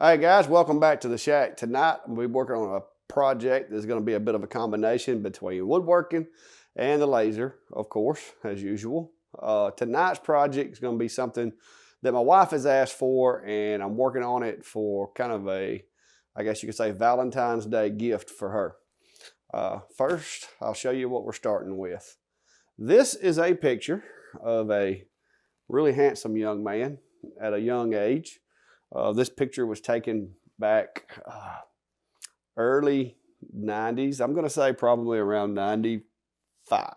Hey guys, welcome back to the shack. Tonight we'll be working on a project that's going to be a bit of a combination between woodworking and the laser, of course, as usual. Tonight's project is going to be something that my wife has asked for, and I'm working on it for kind of a, I guess you could say, Valentine's Day gift for her. First, I'll show you what we're starting with. This is a picture of a really handsome young man at a young age. This picture was taken back early 90s. I'm going to say probably around 95,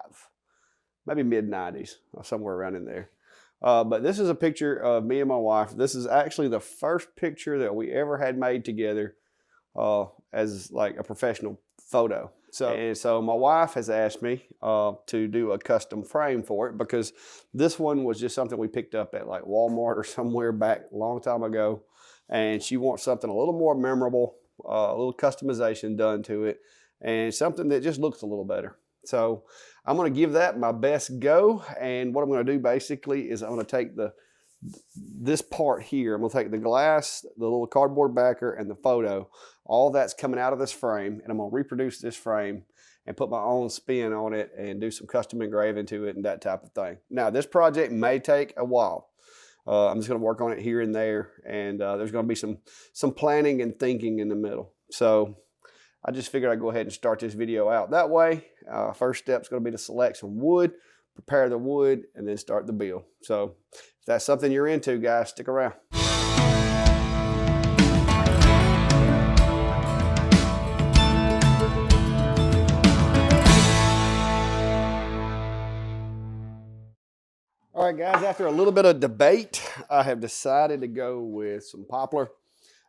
maybe mid 90s, somewhere around in there. But this is a picture of me and my wife. This is actually the first picture that we ever had made together as like a professional photo. So my wife has asked me to do a custom frame for it, because this one was just something we picked up at like Walmart or somewhere back a long time ago. And she wants something a little more memorable, a little customization done to it, and something that just looks a little better. So I'm going to give that my best go. And what I'm going to do basically is I'm going to take this part here. I'm going to take the glass, the little cardboard backer, and the photo. All that's coming out of this frame, and I'm going to reproduce this frame and put my own spin on it and do some custom engraving to it and that type of thing. Now, this project may take a while. I'm just going to work on it here and there, and there's going to be some planning and thinking in the middle. So I just figured I'd go ahead and start this video out that way. First step is going to be to select some wood, prepare the wood, and then start the build. So if that's something you're into, guys, stick around. All right, guys, after a little bit of debate, I have decided to go with some poplar.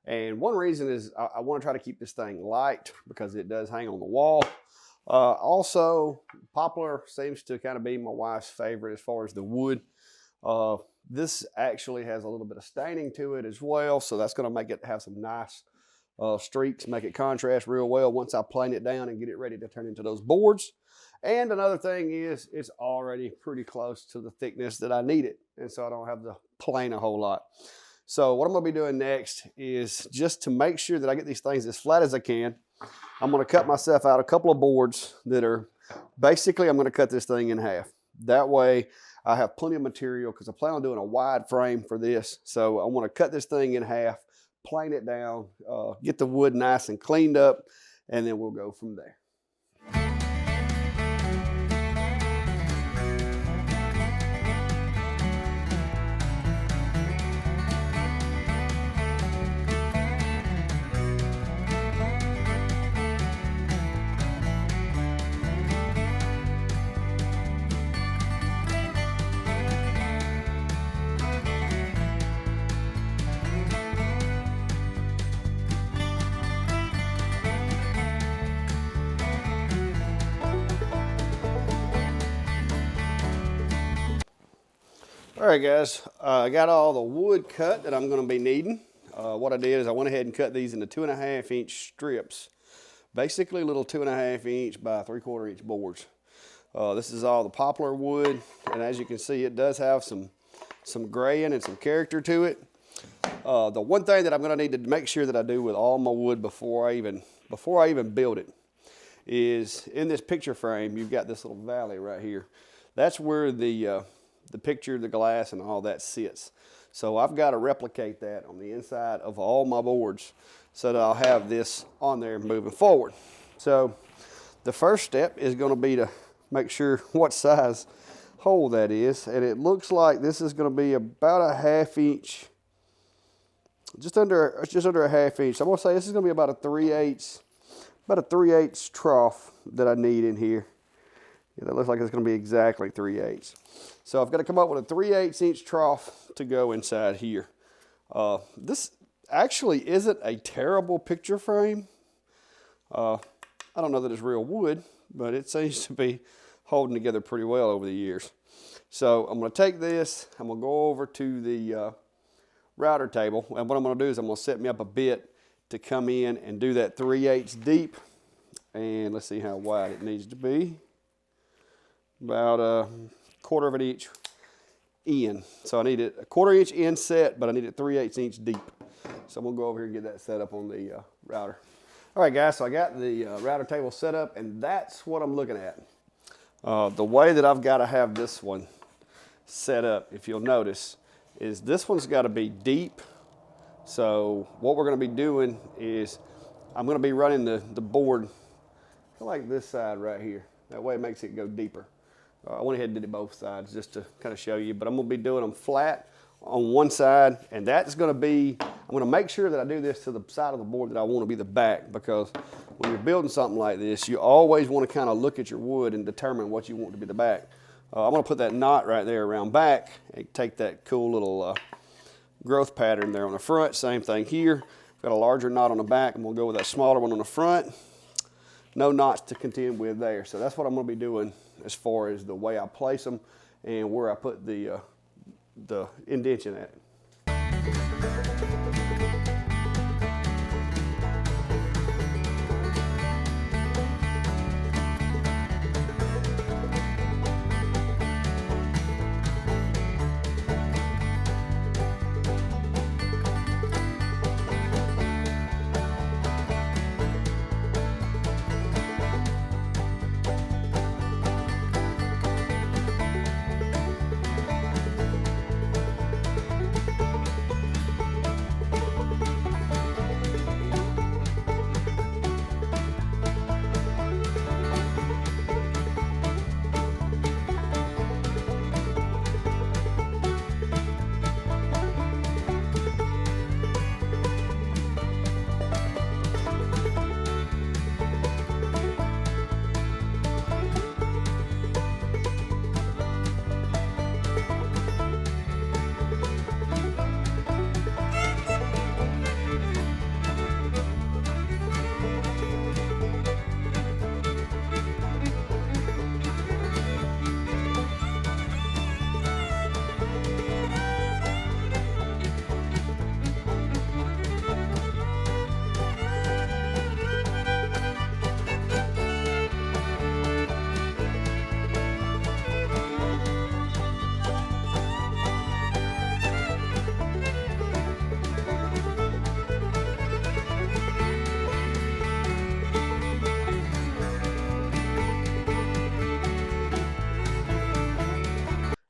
And one reason is I want to try to keep this thing light because it does hang on the wall. Also, poplar seems to kind of be my wife's favorite as far as the wood. This actually has a little bit of staining to it as well, so that's going to make it have some nice streaks, make it contrast real well once I plane it down and get it ready to turn into those boards. And another thing is it's already pretty close to the thickness that I need it, and so I don't have to plane a whole lot. So what I'm going to be doing next is, just to make sure that I get these things as flat as I can, I'm going to cut myself out a couple of boards that are basically, I'm going to cut this thing in half. That way I have plenty of material, because I plan on doing a wide frame for this. So I want to cut this thing in half, plane it down, get the wood nice and cleaned up, and then we'll go from there. All right, guys, I got all the wood cut that I'm going to be needing. What I did is I went ahead and cut these into 2.5 inch strips, basically little 2.5 inch by 3/4 inch boards. This is all the poplar wood, and as you can see, it does have some graying and some character to it. The one thing that I'm going to need to make sure that I do with all my wood before I even build it is, in this picture frame, you've got this little valley right here. That's where the picture, the glass, and all that sits. So I've got to replicate that on the inside of all my boards so that I'll have this on there moving forward. So the first step is going to be to make sure what size hole that is. And it looks like this is going to be about a 1/2 inch, just under a 1/2 inch. I'm going to say this is going to be about a 3/8 trough that I need in here. Yeah, that looks like it's going to be exactly 3/8. So I've got to come up with a 3/8 inch trough to go inside here. This actually isn't a terrible picture frame. I don't know that it's real wood, but it seems to be holding together pretty well over the years. So I'm going to take this, I'm going to go over to the router table, and what I'm going to do is I'm going to set me up a bit to come in and do that 3/8 deep. And let's see how wide it needs to be. About a 1/4 inch in. So I need it a 1/4 inch inset, but I need it 3/8 inch deep. So I'm gonna go over here and get that set up on the router. All right, guys, so I got the router table set up, and that's what I'm looking at. The way that I've got to have this one set up, if you'll notice, is this one's got to be deep. So what we're going to be doing is I'm going to be running the board like this side right here. That way it makes it go deeper. I went ahead and did it both sides just to kind of show you, but I'm going to be doing them flat on one side, and that's going to be, I'm going to make sure that I do this to the side of the board that I want to be the back, because when you're building something like this, you always want to kind of look at your wood and determine what you want to be the back. I'm going to put that knot right there around back and take that cool little growth pattern there on the front. Same thing here. Got a larger knot on the back. I'm going to go with that smaller one on the front. No knots to contend with there. So that's what I'm going to be doing as far as the way I place them and where I put the indention at.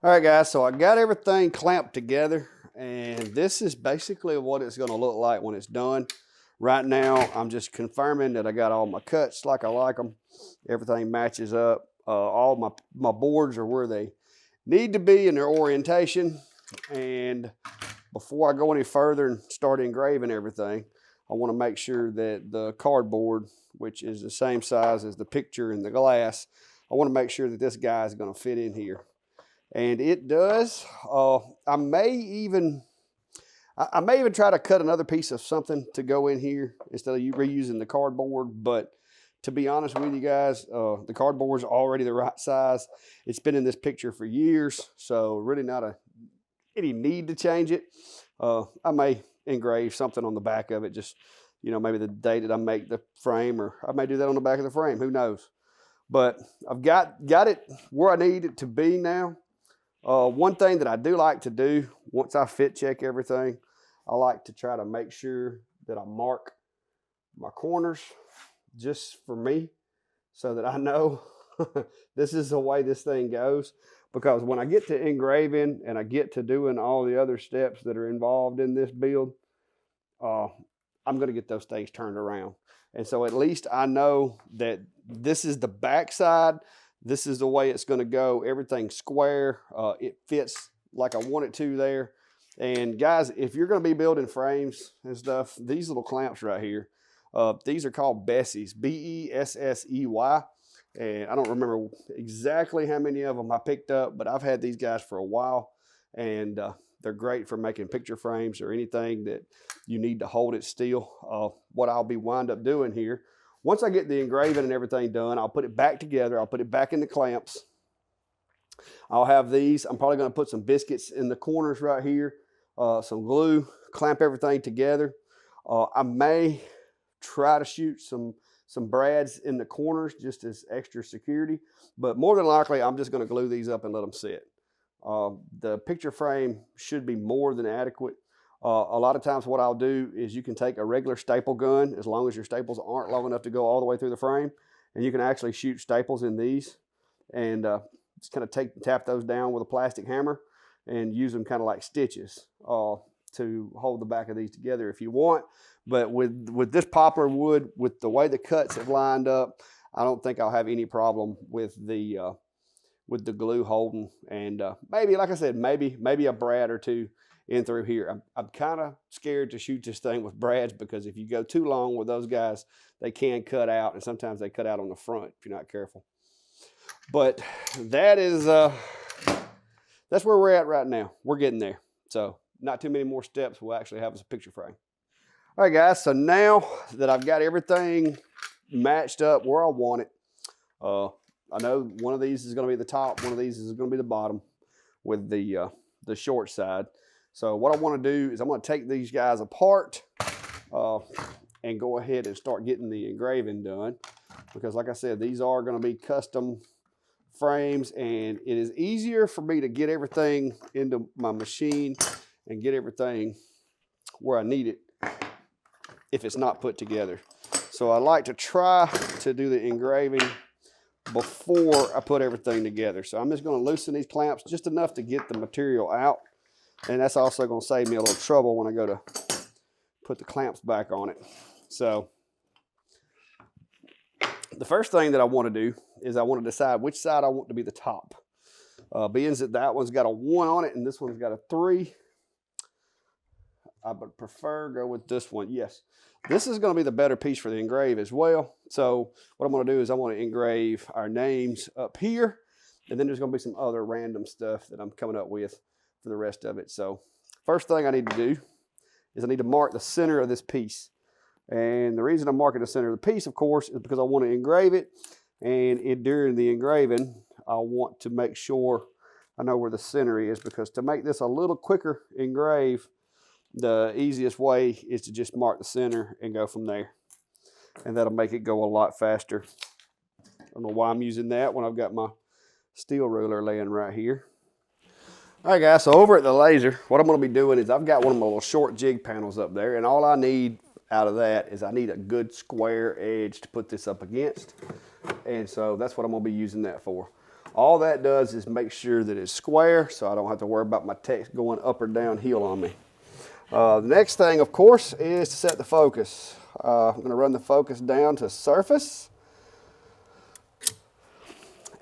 All right, guys, so I got everything clamped together, and this is basically what it's going to look like when it's done. Right now, I'm just confirming that I got all my cuts like I like them. Everything matches up. All my boards are where they need to be in their orientation. And before I go any further and start engraving everything, I want to make sure that the cardboard, which is the same size as the picture and the glass, I want to make sure that this guy is going to fit in here. And it does. I may even try to cut another piece of something to go in here instead of you reusing the cardboard. But to be honest with you guys, the cardboard's already the right size. It's been in this picture for years, so really not any need to change it. I may engrave something on the back of it, just, you know, maybe the day that I make the frame, or I may do that on the back of the frame. Who knows? But I've got it where I need it to be now. One thing that I do like to do, once I fit check everything, I like to try to make sure that I mark my corners just for me, so that I know this is the way this thing goes. Because when I get to engraving and I get to doing all the other steps that are involved in this build, I'm going to get those things turned around. And so at least I know that this is the back side. This is the way it's going to go. Everything's square. It fits like I want it to there. And guys, if you're going to be building frames and stuff, these little clamps right here, these are called Bessies, B-E-S-S-E-Y. And I don't remember exactly how many of them I picked up, but I've had these guys for a while. And they're great for making picture frames or anything that you need to hold it still. What I'll be wind up doing here, once I get the engraving and everything done, I'll put it back together. I'll put it back in the clamps. I'll have these. I'm probably going to put some biscuits in the corners right here, some glue, clamp everything together. I may try to shoot some brads in the corners just as extra security, but more than likely, I'm just going to glue these up and let them sit. The picture frame should be more than adequate. A lot of times what I'll do is you can take a regular staple gun, as long as your staples aren't long enough to go all the way through the frame, and you can actually shoot staples in these and just kind of tap those down with a plastic hammer and use them kind of like stitches to hold the back of these together if you want. But with this poplar wood, with the way the cuts have lined up, I don't think I'll have any problem with the glue holding. And maybe, like I said, maybe a brad or two in through here. I'm kind of scared to shoot this thing with brads, because if you go too long with those guys, they can cut out, and sometimes they cut out on the front if you're not careful. But that is that's where we're at right now. We're getting there. So not too many more steps will actually have us a picture frame. All right, guys, so now that I've got everything matched up where I want it, I know one of these is going to be the top, one of these is going to be the bottom with the short side. So what I want to do is I'm going to take these guys apart and go ahead and start getting the engraving done, because like I said, these are going to be custom frames, and it is easier for me to get everything into my machine and get everything where I need it if it's not put together. So I like to try to do the engraving before I put everything together. So I'm just going to loosen these clamps just enough to get the material out, and that's also going to save me a little trouble when I go to put the clamps back on it. So the first thing that I want to do is I want to decide which side I want to be the top. Being that one's got a 1 on it and this one's got a 3, I would prefer go with this one. Yes, this is going to be the better piece for the engrave as well. So what I'm going to do is I want to engrave our names up here, and then there's going to be some other random stuff that I'm coming up with for the rest of it. So first thing I need to do is I need to mark the center of this piece. And the reason I'm marking the center of the piece, of course, is because I want to engrave it. And during the engraving, I want to make sure I know where the center is, because to make this a little quicker engrave, the easiest way is to just mark the center and go from there. And that'll make it go a lot faster. I don't know why I'm using that when I've got my steel ruler laying right here. All right, guys, so over at the laser, what I'm going to be doing is I've got one of my little short jig panels up there, and all I need out of that is I need a good square edge to put this up against. And so that's what I'm going to be using that for. All that does is make sure that it's square, so I don't have to worry about my text going up or downhill on me. The next thing, of course, is to set the focus. I'm going to run the focus down to surface.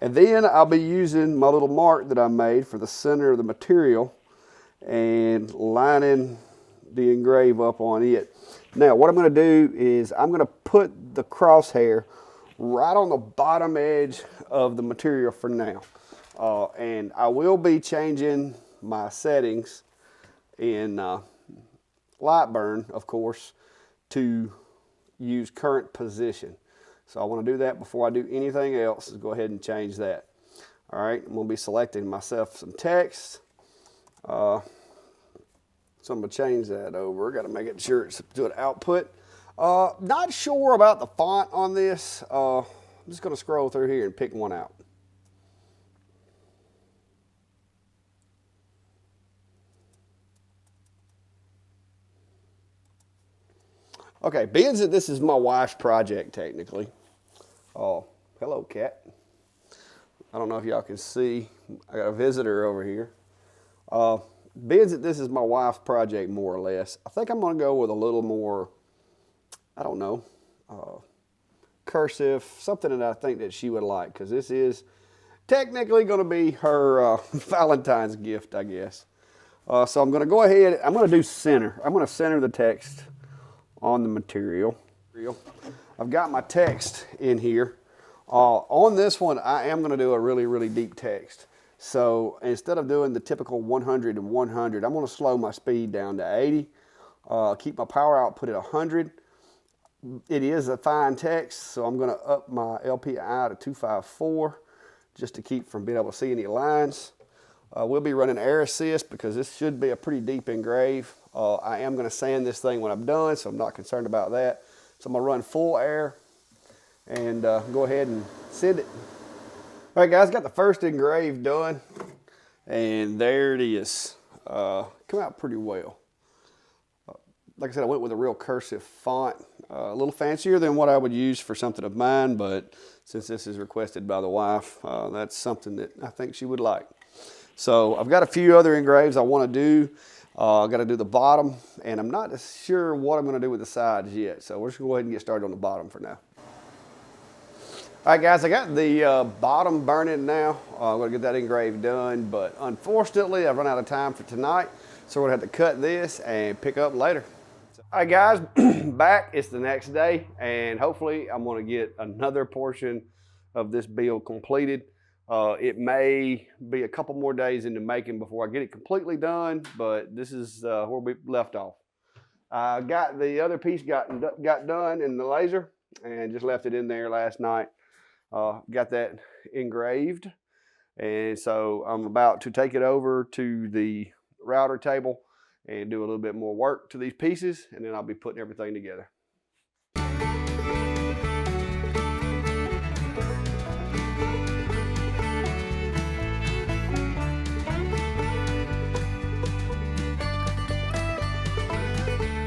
And then I'll be using my little mark that I made for the center of the material and lining the engrave up on it. Now, what I'm going to do is I'm going to put the crosshair right on the bottom edge of the material for now. And I will be changing my settings in Lightburn, of course, to use current position. So I want to do that before I do anything else, is go ahead and change that. All right, I'm going to be selecting myself some text. So I'm going to change that over. Got to make it sure it's to an output. Not sure about the font on this. I'm just going to scroll through here and pick one out. Okay, being that this is my wife's project technically. Oh, hello, cat. I don't know if y'all can see. I got a visitor over here. Being that this is my wife's project more or less, I think I'm going to go with a little more, I don't know, cursive, something that I think that she would like, because this is technically going to be her Valentine's gift, I guess. So I'm going to go ahead, I'm going to do center. I'm going to center the text on the material. I've got my text in here. On this one, I am going to do a really, really deep text. So instead of doing the typical 100 and 100, I'm going to slow my speed down to 80. Keep my power output at 100. It is a fine text, so I'm going to up my LPI to 254 just to keep from being able to see any lines. We'll be running air assist because this should be a pretty deep engrave. I am going to sand this thing when I'm done, so I'm not concerned about that. So I'm going to run full air and go ahead and send it. All right, guys, got the first engrave done, and there it is. Come out pretty well. like I said, I went with a real cursive font, a little fancier than what I would use for something of mine, but since this is requested by the wife, that's something that I think she would like. So I've got a few other engraves I want to do. I've got to do the bottom, and I'm not sure what I'm going to do with the sides yet. So we're just going to go ahead and get started on the bottom for now. All right, guys, I got the bottom burning now. I'm going to get that engraved done, but unfortunately, I've run out of time for tonight, so we're going to have to cut this and pick up later. All right, guys, back. It's the next day, and hopefully I'm going to get another portion of this build completed. It may be a couple more days in the making before I get it completely done, but this is where we left off. I got the other piece got done in the laser and just left it in there last night. Got that engraved, and so I'm about to take it over to the router table and do a little bit more work to these pieces, and then I'll be putting everything together.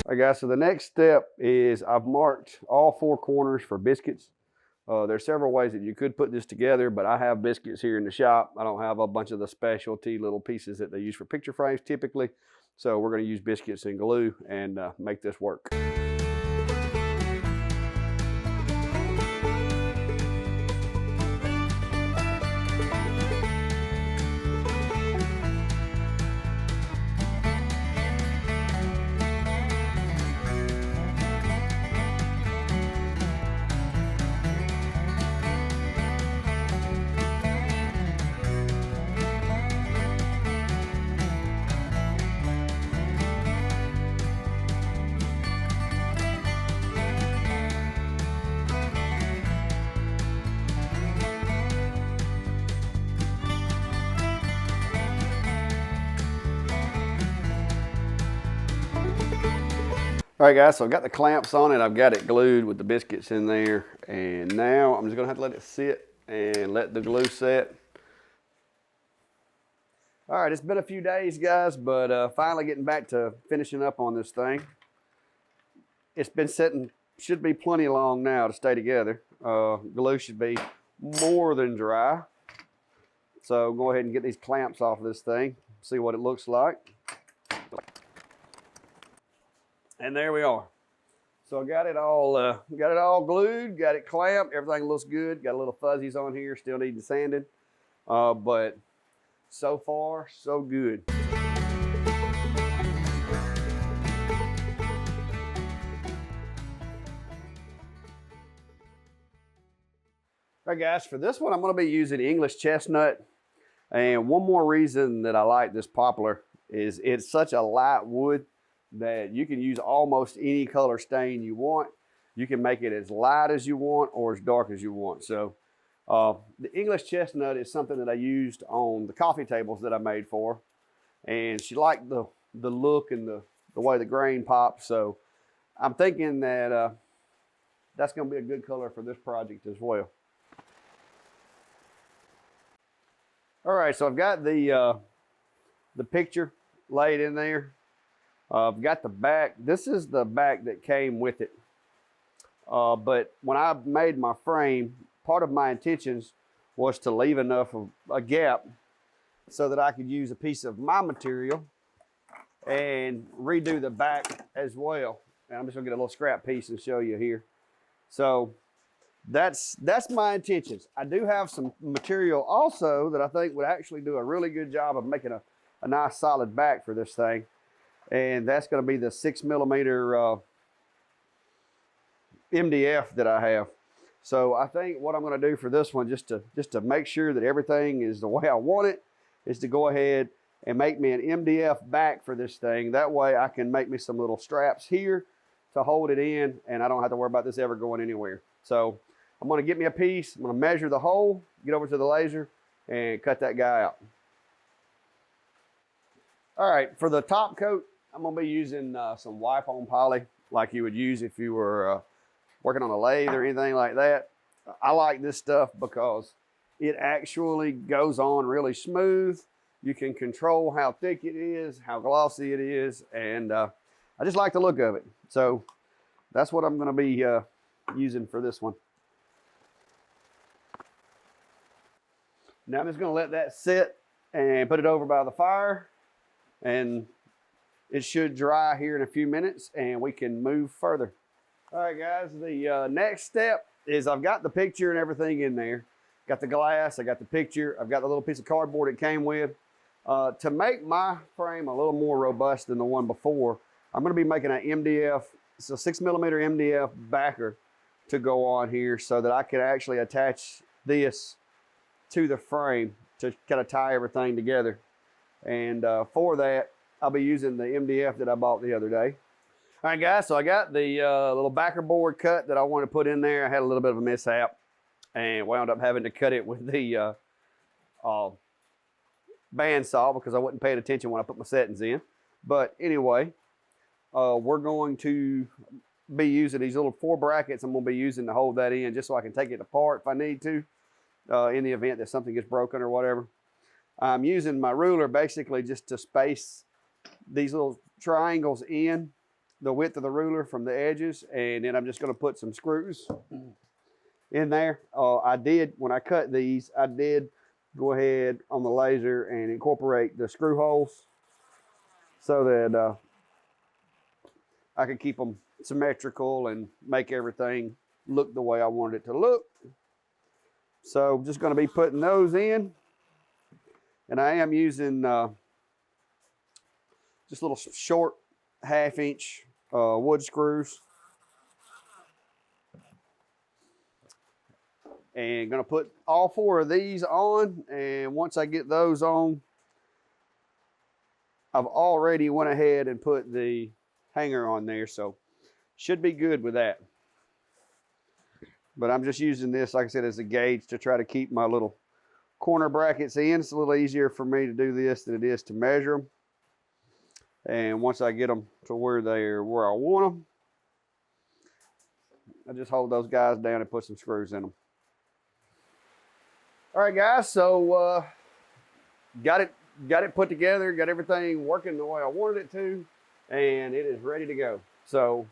All right, guys, so the next step is I've marked all 4 corners for biscuits. There's several ways that you could put this together, but I have biscuits here in the shop. I don't have a bunch of the specialty little pieces that they use for picture frames typically. So we're going to use biscuits and glue and make this work. All right, guys, so I've got the clamps on it. I've got it glued with the biscuits in there. And now I'm just gonna have to let it sit and let the glue set. All right, it's been a few days, guys, but finally getting back to finishing up on this thing. It's been sitting, should be plenty long now to stay together. Glue should be more than dry. So go ahead and get these clamps off of this thing, see what it looks like. And there we are. So I got it all glued, got it clamped, everything looks good. Got a little fuzzies on here, still needing sanding. But so far, so good. All right, guys, for this one, I'm going to be using English chestnut. And one more reason that I like this poplar is it's such a light wood that you can use almost any color stain you want. You can make it as light as you want or as dark as you want. So the English chestnut is something that I used on the coffee tables that I made for her. And she liked the look and the way the grain pops. So I'm thinking that that's going to be a good color for this project as well. All right, so I've got the picture laid in there. I've got the back. This is the back that came with it. But when I made my frame, part of my intentions was to leave enough of a gap so that I could use a piece of my material and redo the back as well. And I'm just gonna get a little scrap piece and show you here. So that's my intentions. I do have some material also that I think would actually do a really good job of making a nice solid back for this thing. And that's going to be the 6mm MDF that I have. So I think what I'm going to do for this one, just to make sure that everything is the way I want it, is to go ahead and make me an MDF back for this thing. That way I can make me some little straps here to hold it in, and I don't have to worry about this ever going anywhere. So I'm going to get me a piece. I'm going to measure the hole, get over to the laser, and cut that guy out. All right, for the top coat, I'm going to be using some wipe-on poly like you would use if you were working on a lathe or anything like that. I like this stuff because it actually goes on really smooth. You can control how thick it is, how glossy it is, and I just like the look of it. So that's what I'm going to be using for this one. Now I'm just going to let that sit and put it over by the fire, and it should dry here in a few minutes and we can move further. All right, guys, the next step is I've got the picture and everything in there. Got the glass, I got the picture, I've got the little piece of cardboard it came with. To make my frame a little more robust than the one before, I'm going to be making an MDF, it's a 6mm MDF backer to go on here so that I can actually attach this to the frame to kind of tie everything together. And for that, I'll be using the MDF that I bought the other day. All right, guys, so I got the little backer board cut that I wanted to put in there. I had a little bit of a mishap and wound up having to cut it with the bandsaw because I wasn't paying attention when I put my settings in. But anyway, we're going to be using these little 4 brackets. I'm going to be using to hold that in just so I can take it apart if I need to, in the event that something gets broken or whatever. I'm using my ruler basically just to space these little triangles in the width of the ruler from the edges, and then I'm just going to put some screws in there. When I cut these, I did go ahead on the laser and incorporate the screw holes so that I could keep them symmetrical and make everything look the way I wanted it to look. So I'm just going to be putting those in, and I am using just little short 1/2 inch wood screws. And gonna put all 4 of these on, and once I get those on, I've already went ahead and put the hanger on there, so should be good with that. But I'm just using this, like I said, as a gauge to try to keep my little corner brackets in. It's a little easier for me to do this than it is to measure them. And once I get them to where they're where I want them, I just hold those guys down and put some screws in them. All right, guys, so got it put together, got everything working the way I wanted it to, and it is ready to go. So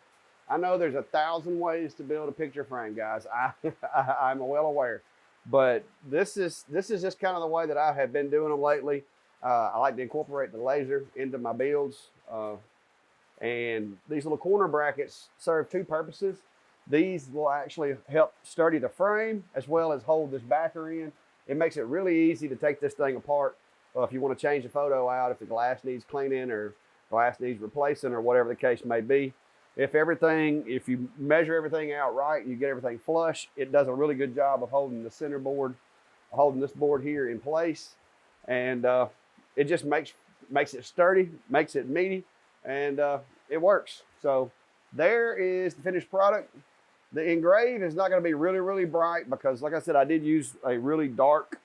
I know there's 1,000 ways to build a picture frame, guys. I'm well aware, but this is just kind of the way that I have been doing them lately. I like to incorporate the laser into my builds, and these little corner brackets serve 2 purposes. These will actually help sturdy the frame as well as hold this backer in. It makes it really easy to take this thing apart if you want to change the photo out, if the glass needs cleaning or glass needs replacing or whatever the case may be. If you measure everything out right, you get everything flush, it does a really good job of holding the center board, holding this board here in place. And it just makes it sturdy, makes it meaty, and it works. So there is the finished product. The engrave is not going to be really, really bright because, like I said, I did use a really dark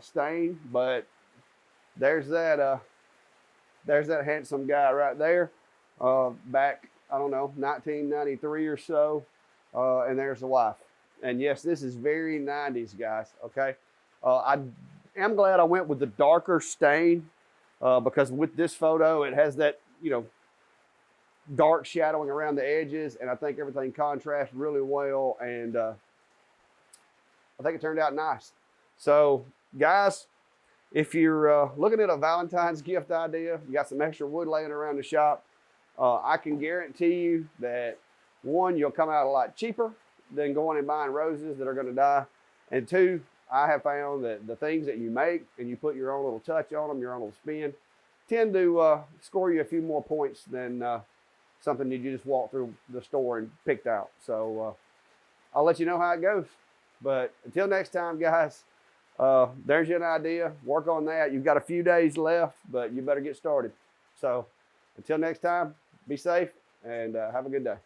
stain, but there's that handsome guy right there back, I don't know, 1993 or so, and there's the wife. And yes, this is very 90s, guys, okay? I am glad I went with the darker stain because with this photo, it has that, dark shadowing around the edges, and I think everything contrasts really well, and I think it turned out nice. So, guys, if you're looking at a Valentine's gift idea, you got some extra wood laying around the shop, I can guarantee you that, 1, you'll come out a lot cheaper than going and buying roses that are going to die, and 2, I have found that the things that you make and you put your own little touch on them, your own little spin, tend to score you a few more points than something you just walked through the store and picked out. So I'll let you know how it goes. But until next time, guys, there's your idea. Work on that. You've got a few days left, but you better get started. So until next time, be safe and have a good day.